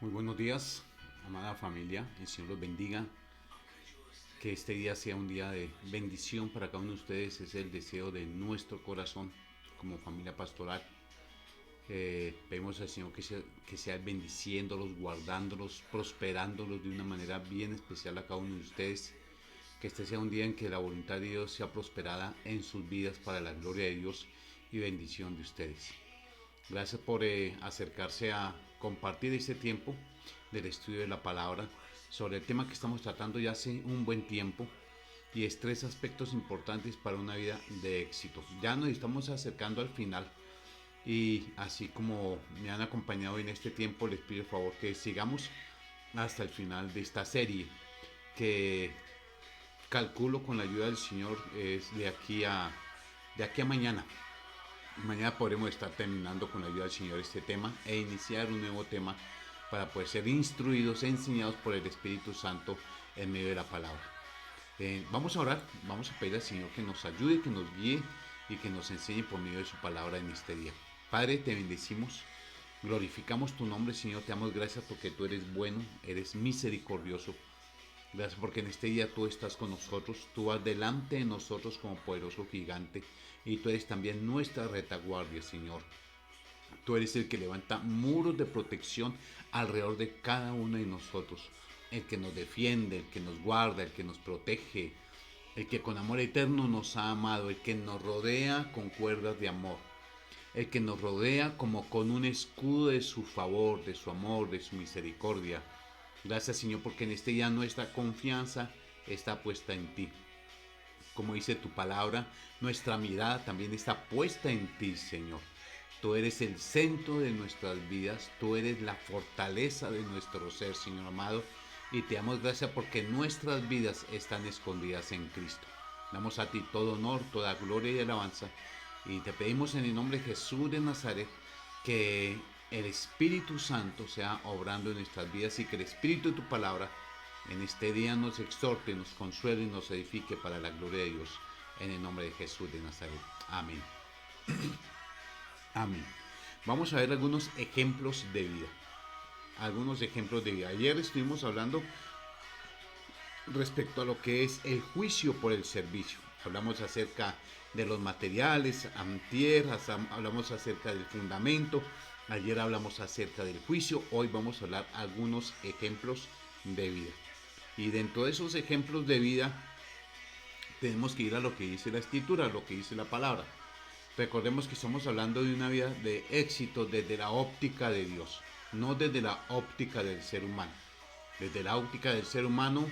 Muy buenos días, amada familia. El Señor los bendiga. Que este día sea un día de bendición para cada uno de ustedes. Es el deseo de nuestro corazón como familia pastoral. Pedimos al Señor que sea bendiciéndolos, guardándolos, prosperándolos de una manera bien especial a cada uno de ustedes. Que este sea un día en que la voluntad de Dios sea prosperada en sus vidas para la gloria de Dios y bendición de ustedes. Gracias por acercarse a compartir este tiempo del estudio de la palabra sobre el tema que estamos tratando ya hace un buen tiempo, y es tres aspectos importantes para una vida de éxito. Ya nos estamos acercando al final, y así como me han acompañado en este tiempo, les pido el favor que sigamos hasta el final de esta serie, que calculo con la ayuda del Señor es de aquí a mañana. Mañana podremos estar terminando con la ayuda del Señor este tema e iniciar un nuevo tema para poder ser instruidos, enseñados por el Espíritu Santo en medio de la palabra. Vamos a orar, vamos a pedir al Señor que nos ayude, que nos guíe y que nos enseñe por medio de su palabra en este día. Padre, te bendecimos, glorificamos tu nombre, Señor, te damos gracias porque tú eres bueno, eres misericordioso. Gracias porque en este día tú estás con nosotros, tú vas delante de nosotros como poderoso gigante, y tú eres también nuestra retaguardia, Señor. Tú eres el que levanta muros de protección alrededor de cada uno de nosotros, el que nos defiende, el que nos guarda, el que nos protege, el que con amor eterno nos ha amado, el que nos rodea con cuerdas de amor, el que nos rodea como con un escudo de su favor, de su amor, de su misericordia. Gracias, Señor, porque en este día nuestra confianza está puesta en ti. Como dice tu palabra, nuestra mirada también está puesta en ti, Señor. Tú eres el centro de nuestras vidas, tú eres la fortaleza de nuestro ser, Señor amado, y te damos gracias porque nuestras vidas están escondidas en Cristo. Damos a ti todo honor, toda gloria y alabanza, y te pedimos en el nombre de Jesús de Nazaret que el Espíritu Santo sea obrando en nuestras vidas, y que el Espíritu de tu palabra en este día nos exhorte, nos consuele y nos edifique para la gloria de Dios, en el nombre de Jesús de Nazaret. Amén. Amén. Vamos a ver algunos ejemplos de vida. Algunos ejemplos de vida. Ayer estuvimos hablando respecto a lo que es el juicio por el servicio. Hablamos acerca de los materiales, antier, hablamos acerca del fundamento, ayer hablamos acerca del juicio, hoy vamos a hablar algunos ejemplos de vida. Y dentro de esos ejemplos de vida tenemos que ir a lo que dice la escritura, a lo que dice la palabra. Recordemos que estamos hablando de una vida de éxito desde la óptica de Dios, no desde la óptica del ser humano. Desde la óptica del ser humano,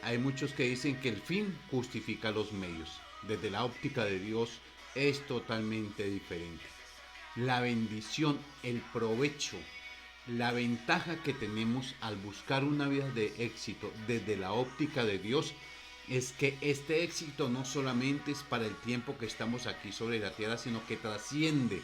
hay muchos que dicen que el fin justifica los medios. Desde la óptica de Dios es totalmente diferente. La bendición, el provecho, la ventaja que tenemos al buscar una vida de éxito desde la óptica de Dios es que este éxito no solamente es para el tiempo que estamos aquí sobre la tierra, sino que trasciende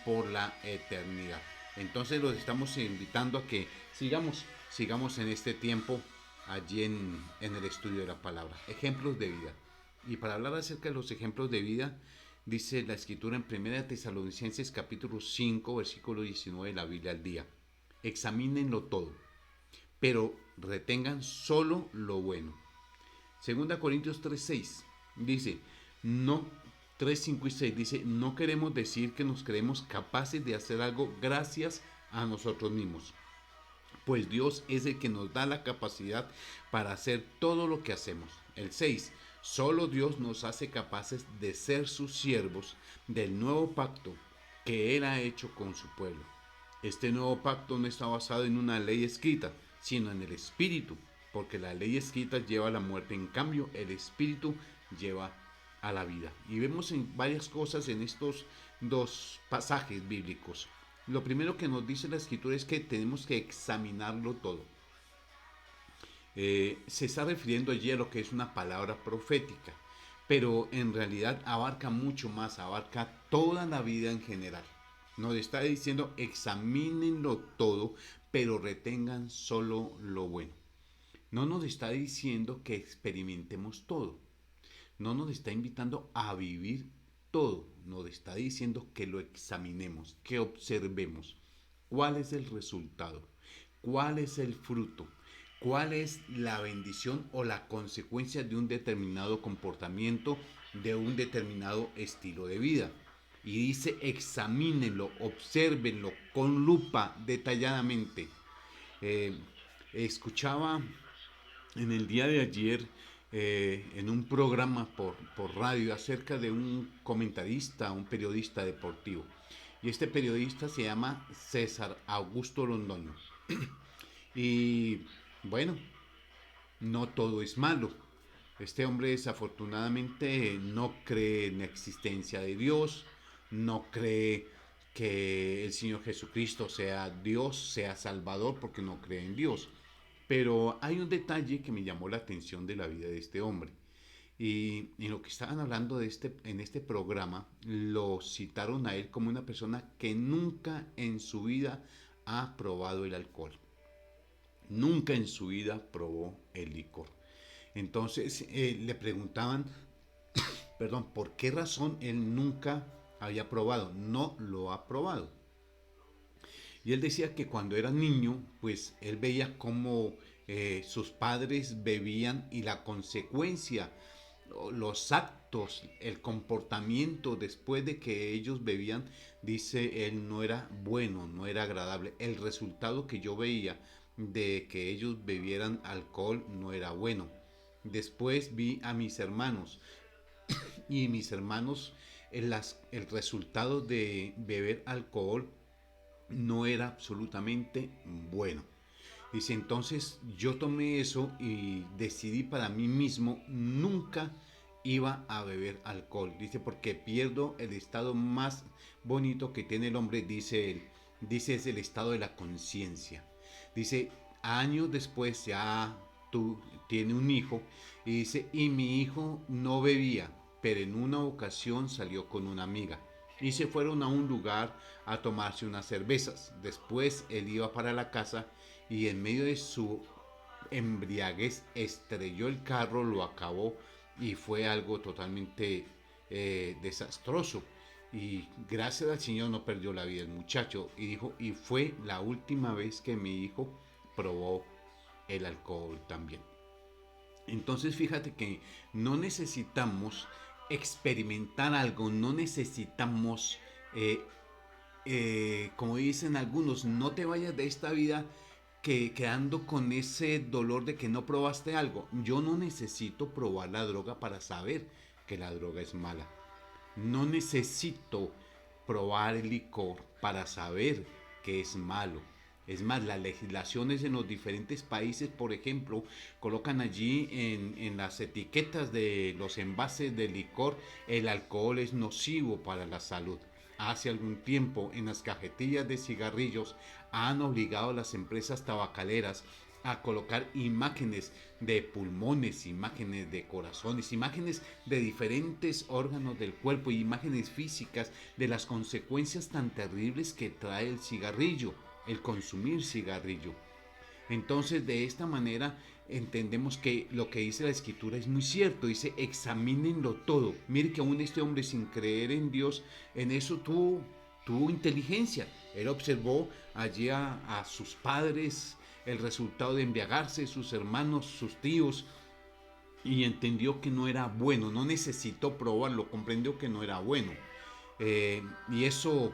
por la eternidad. Entonces los estamos invitando a que sigamos en este tiempo allí en el estudio de la palabra. Ejemplos de vida. Y para hablar acerca de los ejemplos de vida, dice la escritura en 1 Tesalonicenses capítulo 5, versículo 19 de la Biblia al día. Examínenlo todo, pero retengan solo lo bueno. Segunda Corintios 3:6 dice, no, 3, 5 y 6 dice, no queremos decir que nos creemos capaces de hacer algo gracias a nosotros mismos, pues Dios es el que nos da la capacidad para hacer todo lo que hacemos. El 6, solo Dios nos hace capaces de ser sus siervos del nuevo pacto que Él ha hecho con su pueblo. Este nuevo pacto no está basado en una ley escrita, sino en el Espíritu, porque la ley escrita lleva a la muerte, en cambio el Espíritu lleva a la vida. Y vemos en varias cosas en estos dos pasajes bíblicos. Lo primero que nos dice la escritura es que tenemos que examinarlo todo. Se está refiriendo allí a lo que es una palabra profética, pero en realidad abarca mucho más, abarca toda la vida en general. Nos está diciendo examínenlo todo, pero retengan solo lo bueno. No nos está diciendo que experimentemos todo. No nos está invitando a vivir todo. Nos está diciendo que lo examinemos, que observemos. ¿Cuál es el resultado? ¿Cuál es el fruto? ¿Cuál es la bendición o la consecuencia de un determinado comportamiento, de un determinado estilo de vida? Y dice, examínenlo, obsérvenlo con lupa detalladamente. Eh, Escuchaba en el día de ayer en un programa por radio acerca de un comentarista, un periodista deportivo. Y este periodista se llama César Augusto Londoño. Y bueno, no todo es malo. Este hombre desafortunadamente no cree en la existencia de Dios, no cree que el Señor Jesucristo sea Dios, sea Salvador, porque no cree en Dios. Pero hay un detalle que me llamó la atención de la vida de este hombre. Y en lo que estaban hablando en este programa, lo citaron a él como una persona que nunca en su vida ha probado el alcohol. Nunca en su vida probó el licor. Entonces le preguntaban, perdón, ¿por qué razón él nunca había probado? No lo ha probado. Y él decía que cuando era niño, pues él veía cómo sus padres bebían y la consecuencia, los actos, el comportamiento después de que ellos bebían, dice él, no era bueno, no era agradable. El resultado que yo veía de que ellos bebieran alcohol no era bueno. Después vi a mis hermanos y mis hermanos, el resultado de beber alcohol no era absolutamente bueno. Dice, entonces yo tomé eso y decidí para mí mismo nunca iba a beber alcohol. Dice, porque pierdo el estado más bonito que tiene el hombre, dice él. Dice, es el estado de la conciencia. Dice, años después ya tú tiene un hijo y dice, y mi hijo no bebía, pero en una ocasión salió con una amiga y se fueron a un lugar a tomarse unas cervezas. Después él iba para la casa y en medio de su embriaguez estrelló el carro, lo acabó y fue algo totalmente desastroso. Y gracias al Señor no perdió la vida el muchacho. Y dijo, y fue la última vez que mi hijo probó el alcohol también. Entonces fíjate que no necesitamos experimentar algo, no necesitamos, como dicen algunos, no te vayas de esta vida quedando con ese dolor de que no probaste algo. Yo no necesito probar la droga para saber que la droga es mala. No necesito probar el licor para saber que es malo. Es más, las legislaciones en los diferentes países, por ejemplo, colocan allí en las etiquetas de los envases de licor, el alcohol es nocivo para la salud. Hace algún tiempo, en las cajetillas de cigarrillos, han obligado a las empresas tabacaleras a colocar imágenes de pulmones, imágenes de corazones, imágenes de diferentes órganos del cuerpo y imágenes físicas de las consecuencias tan terribles que trae el cigarrillo, el consumir cigarrillo. Entonces, de esta manera entendemos que lo que dice la escritura es muy cierto. Dice, examínenlo todo. Mire que aún este hombre, sin creer en Dios, en eso tuvo inteligencia. Él observó allí a sus padres, el resultado de embriagarse, sus hermanos, sus tíos, y entendió que no era bueno. No necesitó probarlo, comprendió que no era bueno. Y eso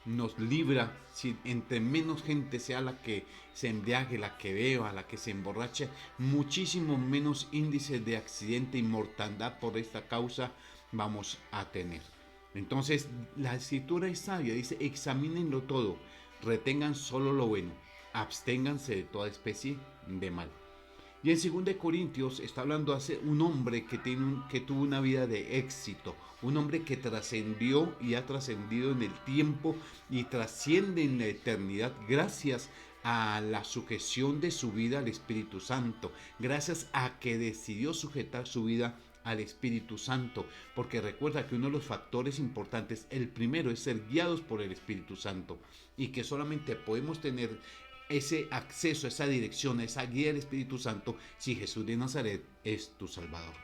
nos libra, si entre menos gente sea la que se embriague, la que beba, la que se emborrache, muchísimo menos índices de accidente y mortandad por esta causa vamos a tener. Entonces la escritura es sabia, dice, examínenlo todo, retengan solo lo bueno, absténganse de toda especie de mal. Y en 2 Corintios está hablando de un hombre que tuvo una vida de éxito, un hombre que trascendió y ha trascendido en el tiempo y trasciende en la eternidad gracias a la sujeción de su vida al Espíritu Santo, gracias a que decidió sujetar su vida al Espíritu Santo, porque recuerda que uno de los factores importantes, el primero es ser guiados por el Espíritu Santo y que solamente podemos tener ese acceso, esa dirección, esa guía del Espíritu Santo si Jesús de Nazaret es tu Salvador.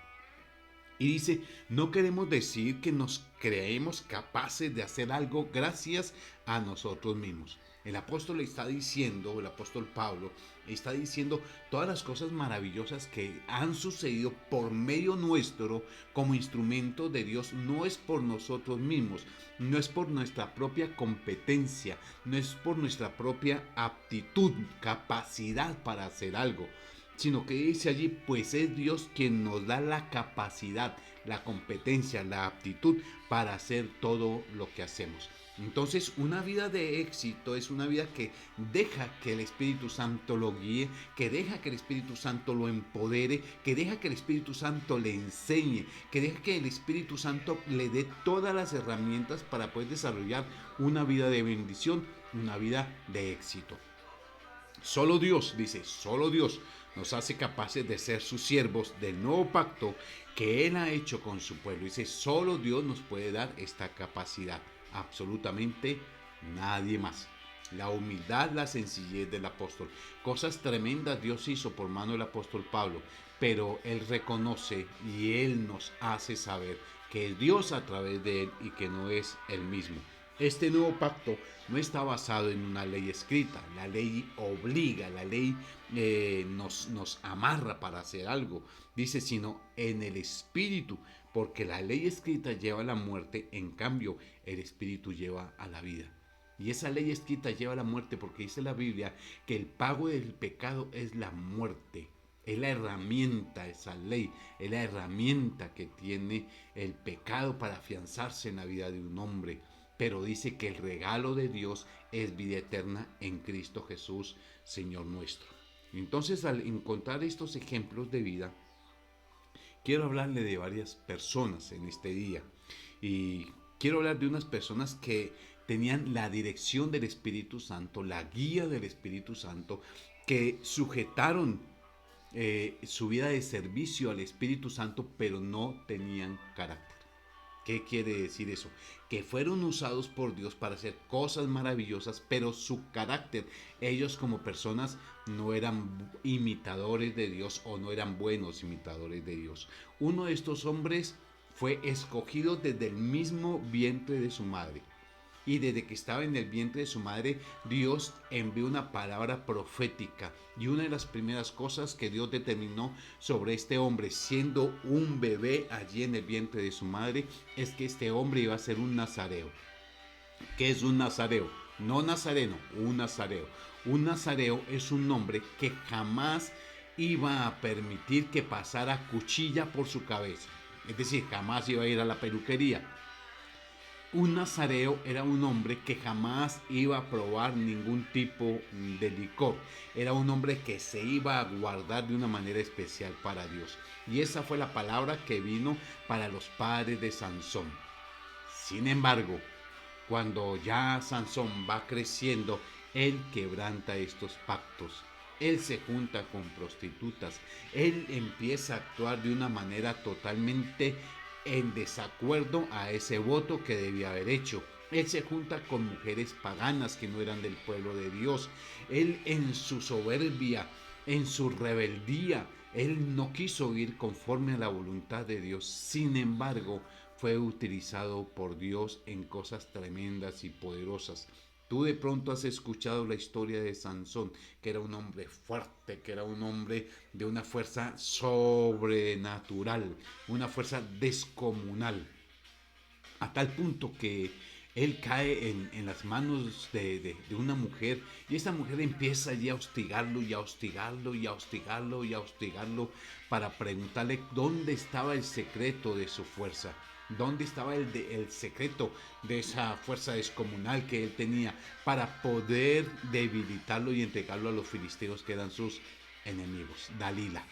Y dice, no queremos decir que nos creemos capaces de hacer algo gracias a nosotros mismos. El apóstol está diciendo, el apóstol Pablo está diciendo todas las cosas maravillosas que han sucedido por medio nuestro como instrumento de Dios. No es por nosotros mismos, no es por nuestra propia competencia, no es por nuestra propia aptitud, capacidad para hacer algo, sino que dice allí, pues es Dios quien nos da la capacidad, la competencia, la aptitud para hacer todo lo que hacemos. Entonces, una vida de éxito es una vida que deja que el Espíritu Santo lo guíe, que deja que el Espíritu Santo lo empodere, que deja que el Espíritu Santo le enseñe, que deja que el Espíritu Santo le dé todas las herramientas para poder desarrollar una vida de bendición, una vida de éxito. Solo Dios, dice, solo Dios nos hace capaces de ser sus siervos del nuevo pacto que Él ha hecho con su pueblo. Dice, solo Dios nos puede dar esta capacidad. Absolutamente nadie más. La humildad, la sencillez del apóstol. Cosas tremendas Dios hizo por mano del apóstol Pablo, pero Él reconoce y Él nos hace saber que es Dios a través de Él y que no es Él mismo. Este nuevo pacto no está basado en una ley escrita. La ley obliga, la ley nos amarra para hacer algo. Dice, sino en el Espíritu, porque la ley escrita lleva a la muerte, en cambio el Espíritu lleva a la vida. Y esa ley escrita lleva a la muerte porque dice la Biblia que el pago del pecado es la muerte. Es la herramienta, esa ley, es la herramienta que tiene el pecado para afianzarse en la vida de un hombre. Pero dice que el regalo de Dios es vida eterna en Cristo Jesús, Señor nuestro. Entonces, al encontrar estos ejemplos de vida, quiero hablarle de varias personas en este día. Y quiero hablar de unas personas que tenían la dirección del Espíritu Santo, la guía del Espíritu Santo, que sujetaron su vida de servicio al Espíritu Santo, pero no tenían carácter. ¿Qué quiere decir eso? Que fueron usados por Dios para hacer cosas maravillosas, pero su carácter, ellos como personas no eran imitadores de Dios o no eran buenos imitadores de Dios. Uno de estos hombres fue escogido desde el mismo vientre de su madre. Y desde que estaba en el vientre de su madre, Dios envió una palabra profética. Y una de las primeras cosas que Dios determinó sobre este hombre, siendo un bebé allí en el vientre de su madre, es que este hombre iba a ser un nazareo. ¿Qué es un nazareo? No nazareno, un nazareo. Un nazareo es un hombre que jamás iba a permitir que pasara cuchilla por su cabeza. Es decir, jamás iba a ir a la peluquería. Un nazareo era un hombre que jamás iba a probar ningún tipo de licor. Era un hombre que se iba a guardar de una manera especial para Dios. Y esa fue la palabra que vino para los padres de Sansón. Sin embargo, cuando ya Sansón va creciendo, él quebranta estos pactos. Él se junta con prostitutas. Él empieza a actuar de una manera totalmente en desacuerdo a ese voto que debía haber hecho. Él se junta con mujeres paganas que no eran del pueblo de Dios. Él en su soberbia, en su rebeldía, él no quiso ir conforme a la voluntad de Dios. Sin embargo, fue utilizado por Dios en cosas tremendas y poderosas. Tú de pronto has escuchado la historia de Sansón, que era un hombre fuerte, que era un hombre de una fuerza sobrenatural, una fuerza descomunal, a tal punto que él cae en las manos de una mujer, y esa mujer empieza allí a hostigarlo y a hostigarlo y a hostigarlo y a hostigarlo para preguntarle dónde estaba el secreto de su fuerza. ¿Dónde estaba el secreto de esa fuerza descomunal que él tenía para poder debilitarlo y entregarlo a los filisteos que eran sus enemigos? Dalila.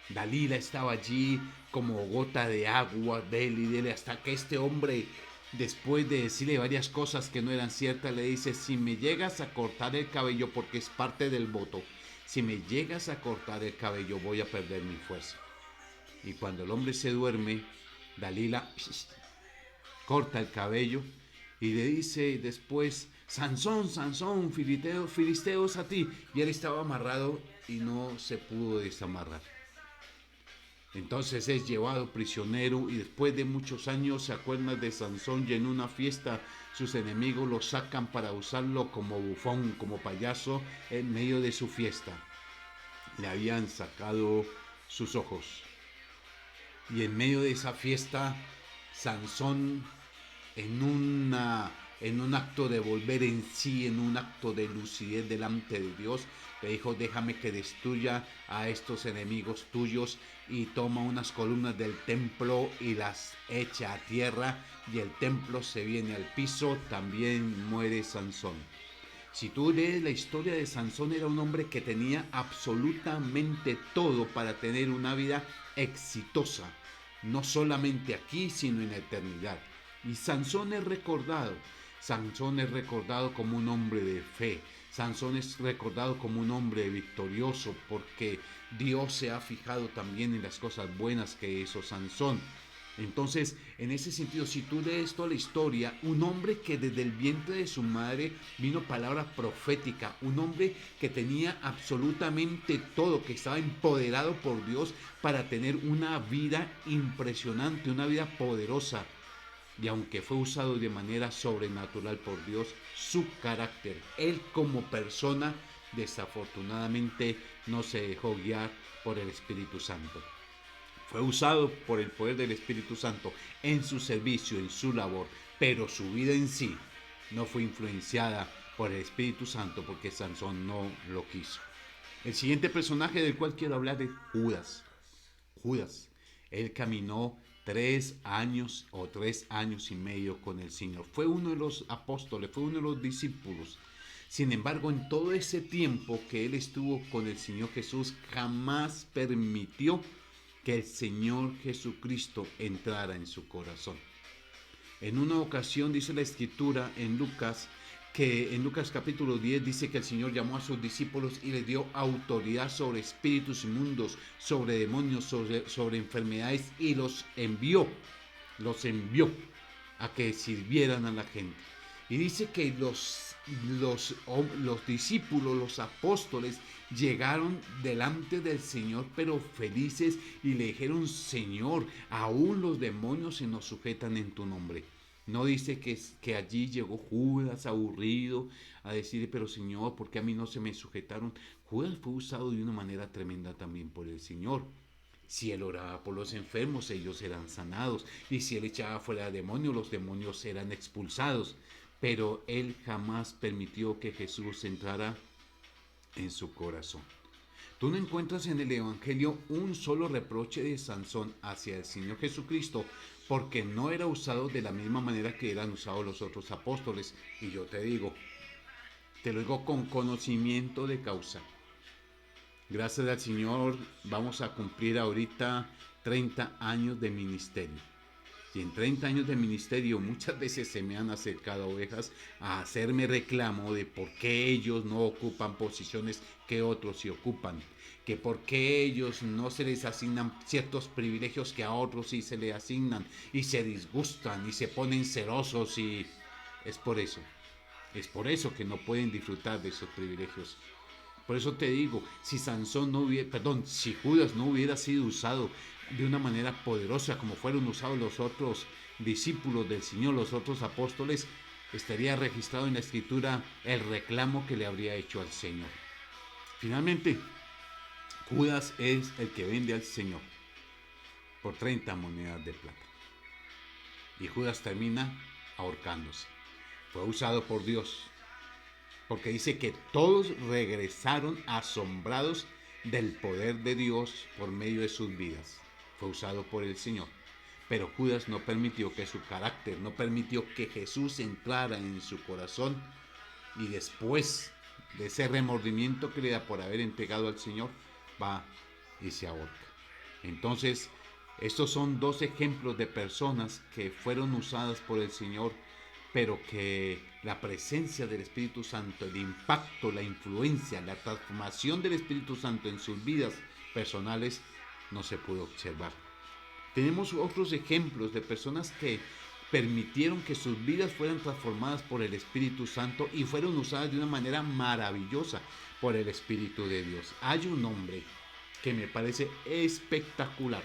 Dalila estaba allí como gota de agua, dele y dele, hasta que este hombre, después de decirle varias cosas que no eran ciertas, le dice, si me llegas a cortar el cabello, porque es parte del voto, si me llegas a cortar el cabello voy a perder mi fuerza. Y cuando el hombre se duerme, Dalila corta el cabello y le dice después, Sansón, Sansón, filisteos a ti. Y él estaba amarrado y no se pudo desamarrar. Entonces es llevado prisionero y después de muchos años se acuerdan de Sansón y en una fiesta sus enemigos lo sacan para usarlo como bufón, como payaso en medio de su fiesta. Le habían sacado sus ojos. Y en medio de esa fiesta, Sansón, en un acto de volver en sí, en un acto de lucidez delante de Dios, le dijo: déjame que destruya a estos enemigos tuyos, y toma unas columnas del templo y las echa a tierra, y el templo se viene al piso. También muere Sansón. Si tú lees la historia de Sansón, era un hombre que tenía absolutamente todo para tener una vida exitosa, no solamente aquí, sino en la eternidad. Y Sansón es recordado como un hombre de fe. Sansón es recordado como un hombre victorioso, porque Dios se ha fijado también en las cosas buenas que hizo Sansón. Entonces, en ese sentido, si tú lees toda la historia, un hombre que desde el vientre de su madre vino palabra profética, un hombre que tenía absolutamente todo, que estaba empoderado por Dios para tener una vida impresionante, una vida poderosa. Y aunque fue usado de manera sobrenatural por Dios, su carácter, él como persona, desafortunadamente no se dejó guiar por el Espíritu Santo. Fue usado por el poder del Espíritu Santo en su servicio, en su labor, pero su vida en sí no fue influenciada por el Espíritu Santo, porque Sansón no lo quiso. El siguiente personaje del cual quiero hablar es Judas. Judas, él caminó 3 años o 3 años y medio con el Señor. Fue uno de los apóstoles, fue uno de los discípulos. Sin embargo, en todo ese tiempo que él estuvo con el Señor Jesús, jamás permitió que el Señor Jesucristo entrara en su corazón. En una ocasión dice la Escritura en Lucas, que en Lucas capítulo 10 dice que el Señor llamó a sus discípulos y les dio autoridad sobre espíritus inmundos, sobre demonios, sobre enfermedades, y los envió a que sirvieran a la gente. Y dice que los discípulos, los apóstoles, llegaron delante del Señor, pero felices, y le dijeron: Señor, aún los demonios se nos sujetan en tu nombre. No dice que allí llegó Judas aburrido a decir: pero Señor, ¿por qué a mí no se me sujetaron? Judas fue usado de una manera tremenda también por el Señor. Si él oraba por los enfermos, ellos eran sanados. Y si él echaba fuera demonios, los demonios eran expulsados. Pero él jamás permitió que Jesús entrara en su corazón. Tú no encuentras en el Evangelio un solo reproche de Sansón hacia el Señor Jesucristo, porque no era usado de la misma manera que eran usados los otros apóstoles. Y yo te lo digo con conocimiento de causa. Gracias al Señor vamos a cumplir ahorita 30 años de ministerio. Y en 30 años de ministerio muchas veces se me han acercado ovejas a hacerme reclamo de por qué ellos no ocupan posiciones que otros sí ocupan, que por qué ellos no se les asignan ciertos privilegios que a otros sí se les asignan, y se disgustan y se ponen celosos, y es por eso que no pueden disfrutar de esos privilegios. Por eso te digo, si si Judas no hubiera sido usado de una manera poderosa como fueron usados los otros discípulos del Señor, los otros apóstoles, estaría registrado en la Escritura el reclamo que le habría hecho al Señor. Finalmente, Judas es el que vende al Señor por 30 monedas de plata. Y Judas termina ahorcándose. Fue usado por Dios, porque dice que todos regresaron asombrados del poder de Dios por medio de sus vidas. Fue usado por el Señor. Pero Judas no permitió que su carácter, no permitió que Jesús entrara en su corazón, y después de ese remordimiento que le da por haber entregado al Señor, va y se ahorca. Entonces, estos son dos ejemplos de personas que fueron usadas por el Señor, pero que la presencia del Espíritu Santo, el impacto, la influencia, la transformación del Espíritu Santo en sus vidas personales no se pudo observar. Tenemos otros ejemplos de personas que permitieron que sus vidas fueran transformadas por el Espíritu Santo y fueron usadas de una manera maravillosa por el Espíritu de Dios. Hay un hombre que me parece espectacular,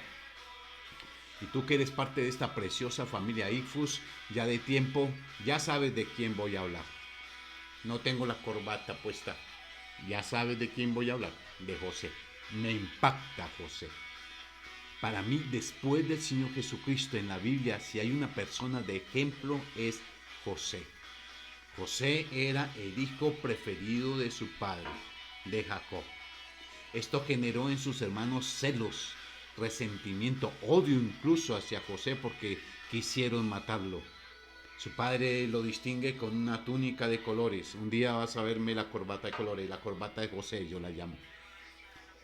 Y tú que eres parte de esta preciosa familia ICFUS, ya de tiempo, ya sabes de quién voy a hablar. No tengo la corbata puesta. Ya sabes de quién voy a hablar. De José. Me impacta José. Para mí, después del Señor Jesucristo en la Biblia, si hay una persona de ejemplo, es José. José era el hijo preferido de su padre, de Jacob. Esto generó en sus hermanos celos, resentimiento, odio incluso hacia José porque quisieron matarlo. Su padre lo distingue con una túnica de colores. Un día vas a verme la corbata de colores, la corbata de José, yo la llamo.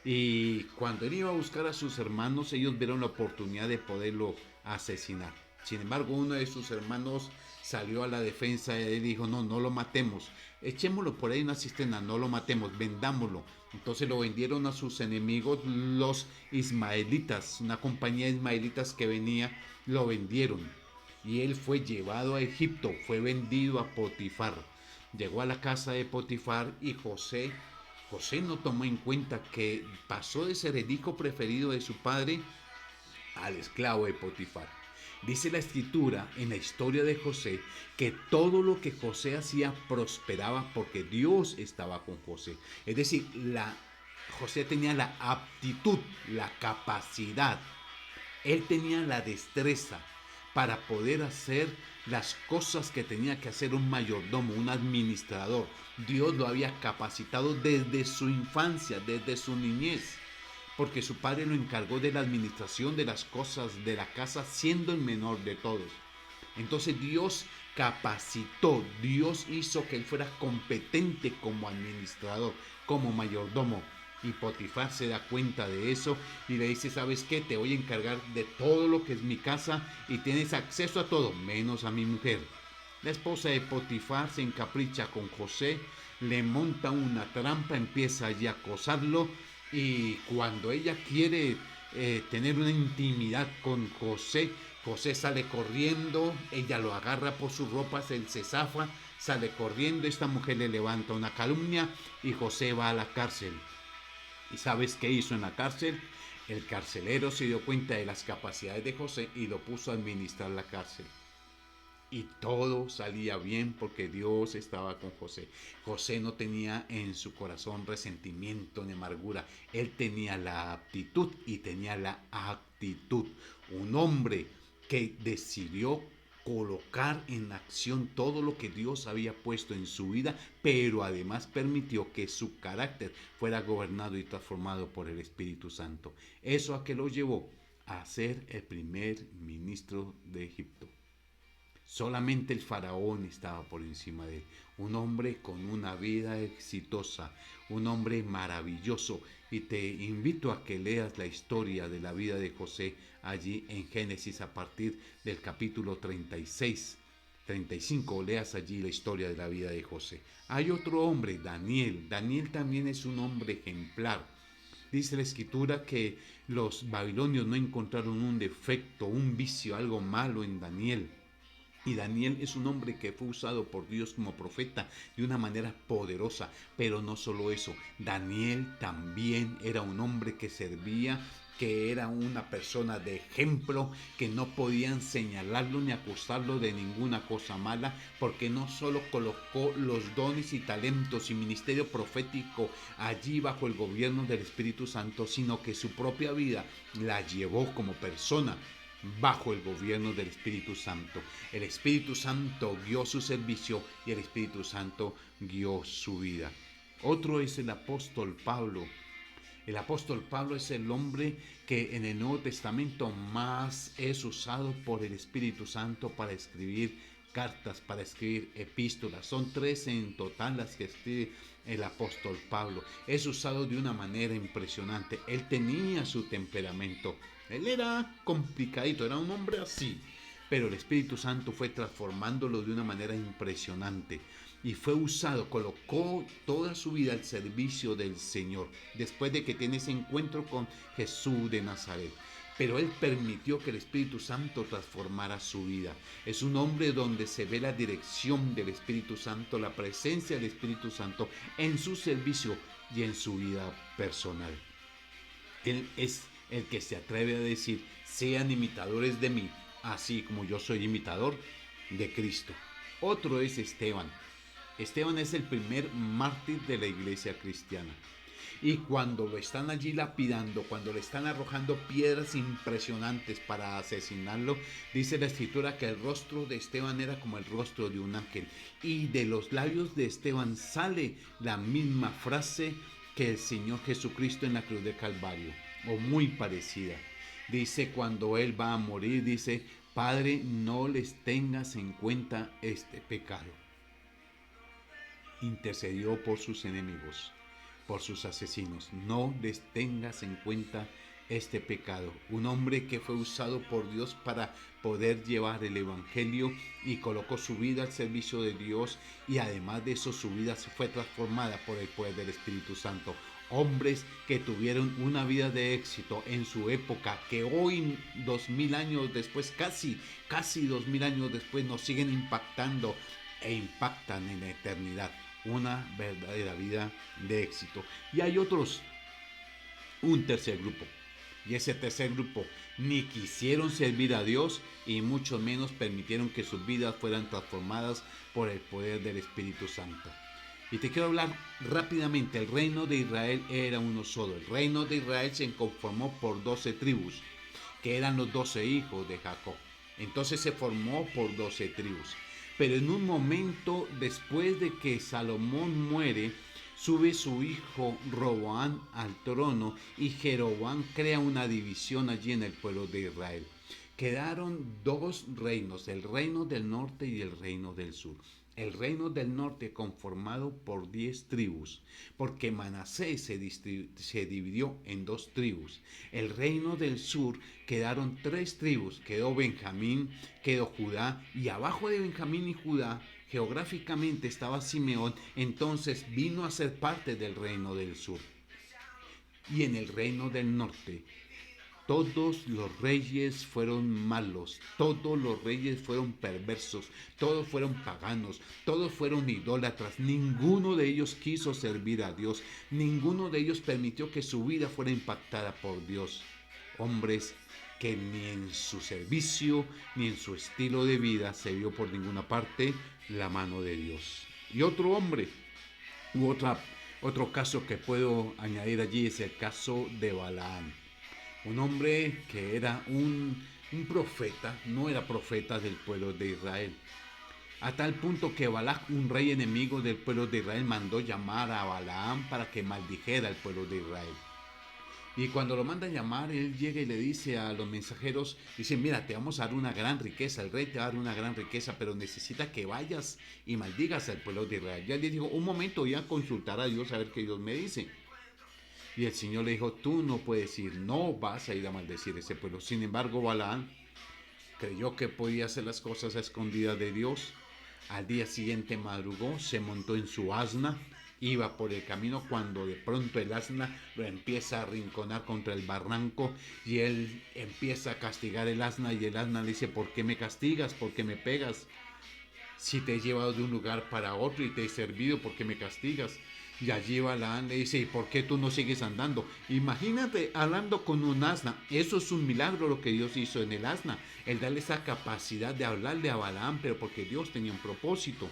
Y cuando él iba a buscar a sus hermanos, ellos vieron la oportunidad de poderlo asesinar. Sin embargo, uno de sus hermanos salió a la defensa y él dijo, no, no lo matemos. Echémoslo por ahí en una cisterna, no lo matemos, vendámoslo. Entonces lo vendieron a sus enemigos, los ismaelitas, una compañía de ismaelitas que venía, lo vendieron. Y él fue llevado a Egipto, fue vendido a Potifar. Llegó a la casa de Potifar y José no tomó en cuenta que pasó de ser el hijo preferido de su padre al esclavo de Potifar. Dice la escritura en la historia de José que todo lo que José hacía prosperaba porque Dios estaba con José. Es decir, José tenía la aptitud, la capacidad, él tenía la destreza para poder hacer las cosas que tenía que hacer un mayordomo, un administrador. Dios lo había capacitado desde su infancia, desde su niñez, porque su padre lo encargó de la administración de las cosas de la casa, siendo el menor de todos. Entonces Dios capacitó, Dios hizo que él fuera competente como administrador, como mayordomo. Y Potifar se da cuenta de eso y le dice, ¿sabes qué? Te voy a encargar de todo lo que es mi casa y tienes acceso a todo, menos a mi mujer. La esposa de Potifar se encapricha con José, le monta una trampa, empieza allí a acosarlo y cuando ella quiere tener una intimidad con José, José sale corriendo, ella lo agarra por sus ropas, él se zafa, sale corriendo, esta mujer le levanta una calumnia y José va a la cárcel. ¿Y sabes qué hizo en la cárcel? El carcelero se dio cuenta de las capacidades de José y lo puso a administrar la cárcel. Y todo salía bien porque Dios estaba con José. José no tenía en su corazón resentimiento ni amargura. Él tenía la aptitud y tenía la actitud. Un hombre que decidió colocar en acción todo lo que Dios había puesto en su vida, pero además permitió que su carácter fuera gobernado y transformado por el Espíritu Santo. ¿Eso a qué lo llevó? A ser el primer ministro de Egipto. Solamente el faraón estaba por encima de él. Un hombre con una vida exitosa, un hombre maravilloso. Y te invito a que leas la historia de la vida de José allí en Génesis a partir del capítulo 36, 35. Leas allí la historia de la vida de José. Hay otro hombre, Daniel. Daniel también es un hombre ejemplar. Dice la escritura que los babilonios no encontraron un defecto, un vicio, algo malo en Daniel. Y Daniel es un hombre que fue usado por Dios como profeta de una manera poderosa. Pero no solo eso, Daniel también era un hombre que servía, que era una persona de ejemplo, que no podían señalarlo ni acusarlo de ninguna cosa mala, porque no solo colocó los dones y talentos y ministerio profético allí bajo el gobierno del Espíritu Santo, sino que su propia vida la llevó como persona bajo el gobierno del Espíritu Santo. El Espíritu Santo guió su servicio y el Espíritu Santo guió su vida. Otro es el apóstol Pablo. El apóstol Pablo es el hombre que en el Nuevo Testamento más es usado por el Espíritu Santo para escribir cartas, para escribir epístolas. Son 13 en total las que escribe el apóstol Pablo. Es usado de una manera impresionante. Él tenía su temperamento. Él era complicadito, era un hombre así. Pero el Espíritu Santo fue transformándolo de una manera impresionante. Y fue usado, colocó toda su vida al servicio del Señor. Después de que tiene ese encuentro con Jesús de Nazaret. Pero él permitió que el Espíritu Santo transformara su vida. Es un hombre donde se ve la dirección del Espíritu Santo, la presencia del Espíritu Santo en su servicio y en su vida personal. Él es el que se atreve a decir, sean imitadores de mí, así como yo soy imitador de Cristo. Otro es Esteban. Esteban es el primer mártir de la iglesia cristiana. Y cuando lo están allí lapidando, cuando le están arrojando piedras impresionantes para asesinarlo, dice la escritura que el rostro de Esteban era como el rostro de un ángel. Y de los labios de Esteban sale la misma frase que el Señor Jesucristo en la cruz de Calvario, o muy parecida. Dice cuando él va a morir, dice, Padre, no les tengas en cuenta este pecado. Intercedió por sus enemigos, por sus asesinos. No les tengas en cuenta este pecado. Un hombre que fue usado por Dios para poder llevar el evangelio y colocó su vida al servicio de Dios, y además de eso su vida fue transformada por el poder del Espíritu Santo. Hombres que tuvieron una vida de éxito en su época, que hoy 2000 años después, casi 2000 años después, nos siguen impactando e impactan en la eternidad. Una verdadera vida de éxito. Y hay un tercer grupo. Y ese tercer grupo ni quisieron servir a Dios y mucho menos permitieron que sus vidas fueran transformadas por el poder del Espíritu Santo. Y te quiero hablar rápidamente. El reino de Israel era uno solo. El reino de Israel se conformó por 12 tribus, que eran los 12 hijos de Jacob. Entonces se formó por 12 tribus. Pero en un momento después de que Salomón muere, sube su hijo Roboam al trono y Jeroboam crea una división allí en el pueblo de Israel. Quedaron dos reinos, el reino del norte y el reino del sur. El reino del norte conformado por 10 tribus, porque Manasés se dividió en 2 tribus. El reino del sur quedaron 3 tribus, quedó Benjamín, quedó Judá, y abajo de Benjamín y Judá geográficamente estaba Simeón. Entonces vino a ser parte del reino del sur. Y en el reino del norte todos los reyes fueron malos, todos los reyes fueron perversos, todos fueron paganos, todos fueron idólatras. Ninguno de ellos quiso servir a Dios, ninguno de ellos permitió que su vida fuera impactada por Dios. Hombres que ni en su servicio ni en su estilo de vida se vio por ninguna parte la mano de Dios. Y otro hombre, otro caso que puedo añadir allí es el caso de Balaam. Un hombre que era un profeta, no era profeta del pueblo de Israel. A tal punto que Balac, un rey enemigo del pueblo de Israel, mandó llamar a Balaam para que maldijera al pueblo de Israel. Y cuando lo manda a llamar, él llega y le dice a los mensajeros, dice, mira, te vamos a dar una gran riqueza, el rey te va a dar una gran riqueza, pero necesita que vayas y maldigas al pueblo de Israel. Ya él le dijo, un momento, voy a consultar a Dios a ver qué Dios me dice. Y el Señor le dijo, tú no puedes ir, no vas a ir a maldecir a ese pueblo. Sin embargo, Balaam creyó que podía hacer las cosas a escondidas de Dios. Al día siguiente madrugó, se montó en su asna, iba por el camino cuando de pronto el asna lo empieza a arrinconar contra el barranco y él empieza a castigar el asna y el asna le dice, ¿por qué me castigas? ¿Por qué me pegas? Si te he llevado de un lugar para otro y te he servido, ¿por qué me castigas? Y allí Balaam le dice, ¿y por qué tú no sigues andando? Imagínate hablando con un asna. Eso es un milagro lo que Dios hizo en el asna. El darle esa capacidad de hablarle a Balaam, pero porque Dios tenía un propósito.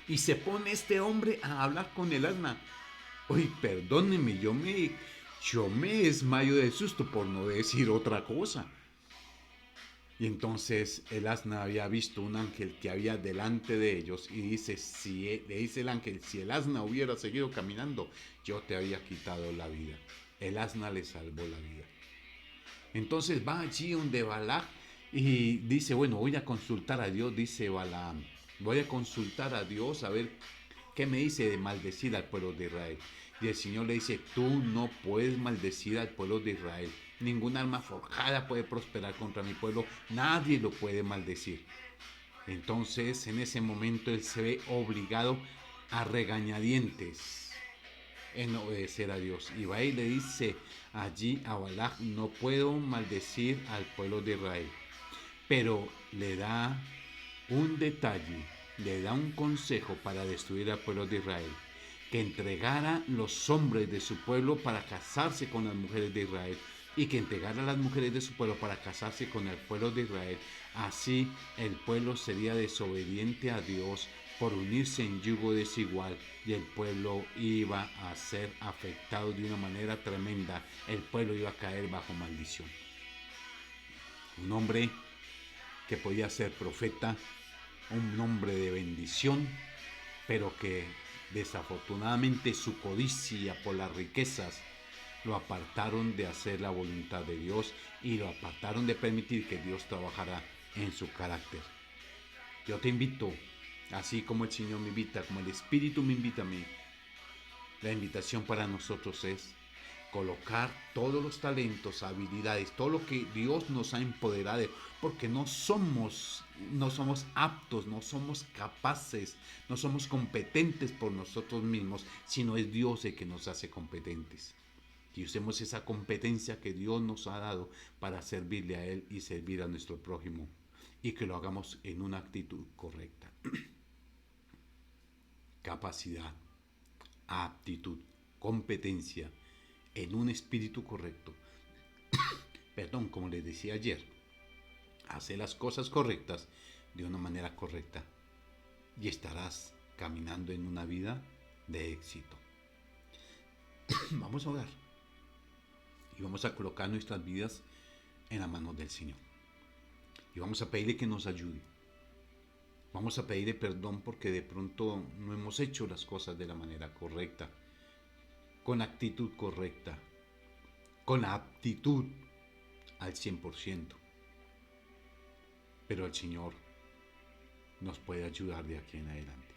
Y se pone este hombre a hablar con el asna. Uy, perdónenme, yo me desmayo de susto por no decir otra cosa. Y entonces el asna había visto un ángel que había delante de ellos y dice, le dice el ángel, si el asna hubiera seguido caminando, yo te había quitado la vida. El asna le salvó la vida. Entonces va allí donde Balac y dice, bueno, voy a consultar a Dios, dice Balaam. Voy a consultar a Dios a ver qué me dice de maldecir al pueblo de Israel. Y el Señor le dice, tú no puedes maldecir al pueblo de Israel. Ningún arma forjada puede prosperar contra mi pueblo. Nadie lo puede maldecir. Entonces, en ese momento, él se ve obligado a regañadientes en obedecer a Dios. Y va y le dice allí a Balac, no puedo maldecir al pueblo de Israel. Pero le da un detalle, le da un consejo para destruir al pueblo de Israel. Que entregara los hombres de su pueblo para casarse con las mujeres de Israel. y que entregara a las mujeres de su pueblo para casarse con el pueblo de Israel. Así el pueblo sería desobediente a Dios por unirse en yugo desigual y el pueblo iba a ser afectado de una manera tremenda. El pueblo iba a caer bajo maldición. Un hombre que podía ser profeta, un hombre de bendición, pero que desafortunadamente su codicia por las riquezas lo apartaron de hacer la voluntad de Dios y lo apartaron de permitir que Dios trabajara en su carácter. Yo te invito, así como el Señor me invita, como el Espíritu me invita a mí, la invitación para nosotros es colocar todos los talentos, habilidades, todo lo que Dios nos ha empoderado, porque no somos aptos, no somos capaces, no somos competentes por nosotros mismos, sino es Dios el que nos hace competentes. Y usemos esa competencia que Dios nos ha dado para servirle a Él y servir a nuestro prójimo. Y que lo hagamos en una actitud correcta. Capacidad, aptitud, competencia, en un espíritu correcto. Perdón, como les decía ayer, hacer las cosas correctas de una manera correcta y estarás caminando en una vida de éxito. Vamos a orar y vamos a colocar nuestras vidas en la mano del Señor. Y vamos a pedirle que nos ayude. Vamos a pedirle perdón porque de pronto no hemos hecho las cosas de la manera correcta, con actitud correcta, con aptitud al 100%. Pero el Señor nos puede ayudar de aquí en adelante.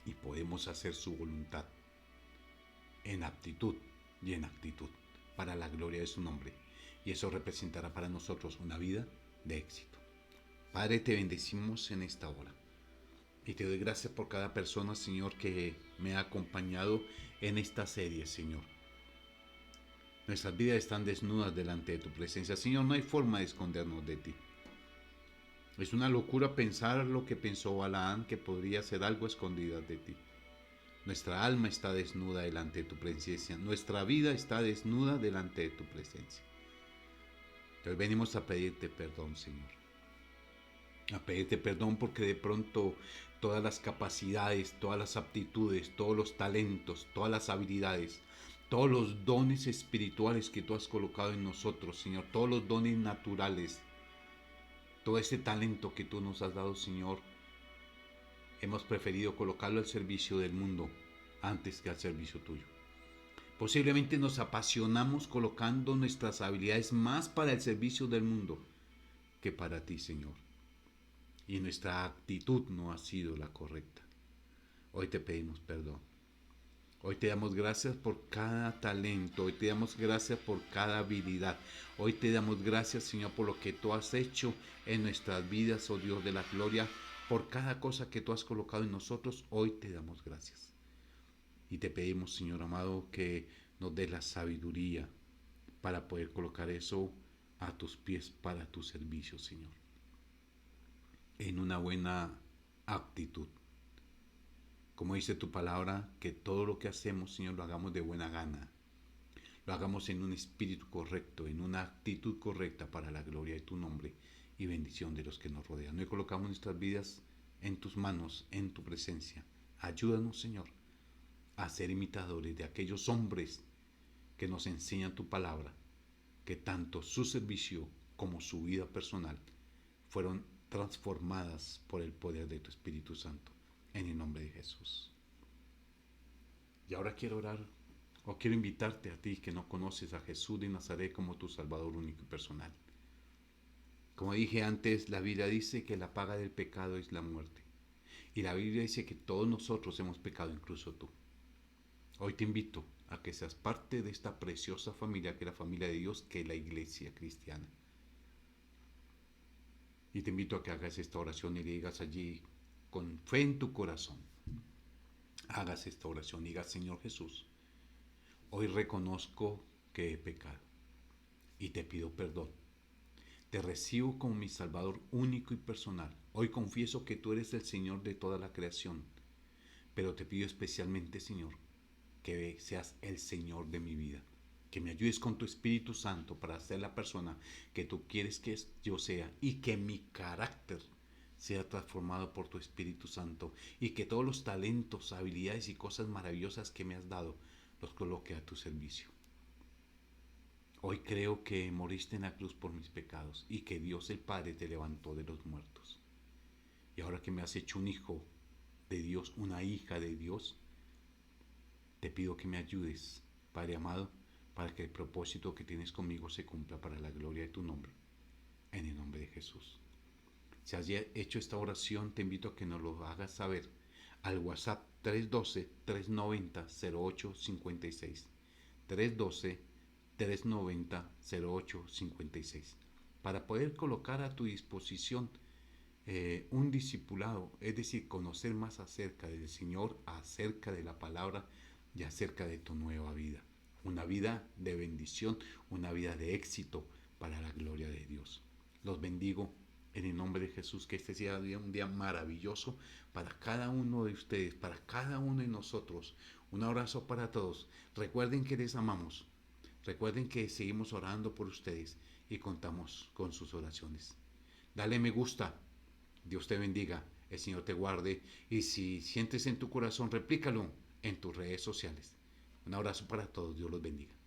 Y podemos hacer su voluntad en aptitud y en actitud para la gloria de su nombre. Y eso representará para nosotros una vida de éxito. Padre, te bendecimos en esta hora. Y te doy gracias por cada persona, Señor, que me ha acompañado en esta serie, Señor. Nuestras vidas están desnudas delante de tu presencia. Señor, no hay forma de escondernos de ti. Es una locura pensar lo que pensó Balaán, que podría ser algo escondido de ti. Nuestra alma está desnuda delante de tu presencia. Nuestra vida está desnuda delante de tu presencia. Hoy venimos a pedirte perdón, Señor. A pedirte perdón porque de pronto todas las capacidades, todas las aptitudes, todos los talentos, todas las habilidades, todos los dones espirituales que tú has colocado en nosotros, Señor, todos los dones naturales, todo ese talento que tú nos has dado, Señor, hemos preferido colocarlo al servicio del mundo antes que al servicio tuyo. Posiblemente nos apasionamos colocando nuestras habilidades más para el servicio del mundo que para ti, Señor. Y nuestra actitud no ha sido la correcta. Hoy te pedimos perdón. Hoy te damos gracias por cada talento. Hoy te damos gracias por cada habilidad. Hoy te damos gracias, Señor, por lo que tú has hecho en nuestras vidas, oh Dios de la gloria. Por cada cosa que tú has colocado en nosotros, hoy te damos gracias. Y te pedimos, Señor amado, que nos des la sabiduría para poder colocar eso a tus pies para tu servicio, Señor. En una buena actitud. Como dice tu palabra, que todo lo que hacemos, Señor, lo hagamos de buena gana. Lo hagamos en un espíritu correcto, en una actitud correcta para la gloria de tu nombre y bendición de los que nos rodean. Hoy colocamos nuestras vidas en tus manos, en tu presencia. Ayúdanos, Señor, a ser imitadores de aquellos hombres que nos enseñan tu palabra, que tanto su servicio como su vida personal fueron transformadas por el poder de tu Espíritu Santo, en el nombre de Jesús. Y ahora quiero orar, o quiero invitarte a ti que no conoces a Jesús de Nazaret como tu Salvador único y personal. Como dije antes, la Biblia dice que la paga del pecado es la muerte. Y la Biblia dice que todos nosotros hemos pecado, incluso tú. Hoy te invito a que seas parte de esta preciosa familia, que es la familia de Dios, que es la iglesia cristiana. Y te invito a que hagas esta oración y le digas allí, con fe en tu corazón, hagas esta oración y digas: Señor Jesús, hoy reconozco que he pecado y te pido perdón. Te recibo como mi Salvador único y personal. Hoy confieso que tú eres el Señor de toda la creación, pero te pido especialmente, Señor, que seas el Señor de mi vida. que me ayudes con tu Espíritu Santo para ser la persona que tú quieres que yo sea y que mi carácter sea transformado por tu Espíritu Santo y que todos los talentos, habilidades y cosas maravillosas que me has dado los coloque a tu servicio. Hoy creo que moriste en la cruz por mis pecados y que Dios el Padre te levantó de los muertos. Y ahora que me has hecho un hijo de Dios, una hija de Dios, te pido que me ayudes, Padre amado, para que el propósito que tienes conmigo se cumpla para la gloria de tu nombre. En el nombre de Jesús. Si has hecho esta oración, te invito a que nos lo hagas saber al WhatsApp 312-390-0856. 312-390-0856. Para poder colocar a tu disposición un discipulado, es decir, conocer más acerca del Señor, acerca de la palabra y acerca de tu nueva vida. Una vida de bendición, una vida de éxito para la gloria de Dios. Los bendigo en el nombre de Jesús, que este sea un día maravilloso para cada uno de ustedes, para cada uno de nosotros. Un abrazo para todos. Recuerden que les amamos. Recuerden que seguimos orando por ustedes y contamos con sus oraciones. Dale me gusta. Dios te bendiga. El Señor te guarde. Y si sientes en tu corazón, replícalo en tus redes sociales. Un abrazo para todos. Dios los bendiga.